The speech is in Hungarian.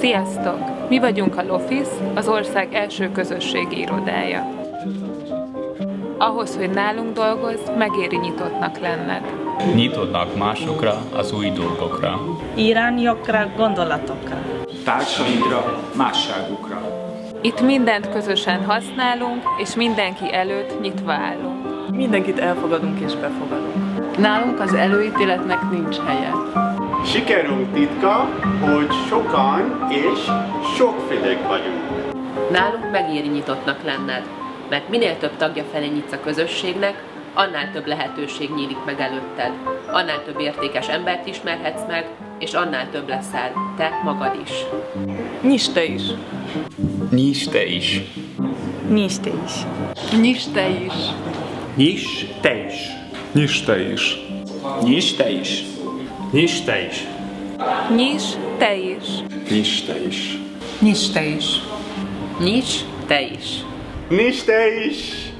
Sziasztok! Mi vagyunk a LOFIS, az ország első közösségi irodája. Ahhoz, hogy nálunk dolgozz, megéri nyitottnak lenned. Nyitottnak másokra, az új dolgokra. Irányokra, gondolatokra. Társaidra, másságukra. Itt mindent közösen használunk, és mindenki előtt nyitva állunk. Mindenkit elfogadunk és befogadunk. Nálunk az előítéletnek nincs helye. Sikerünk titka, hogy sokan és sokfélek vagyunk. Nálunk megéri nyitottnak lenned, mert minél több tagja felé nyitsz a közösségnek, annál több lehetőség nyílik meg előtted, annál több értékes embert ismerhetsz meg, és annál több leszel te magad is. Nyisd te is! Nyisd te is! Nyisd te is! Nyisd te is! Nyis te is! Nyisd te is! Nyis te is! Nyisd te is! Nyis te is! Nyisd te is! Nyisd te is! Nyis te is! Nyisd te is!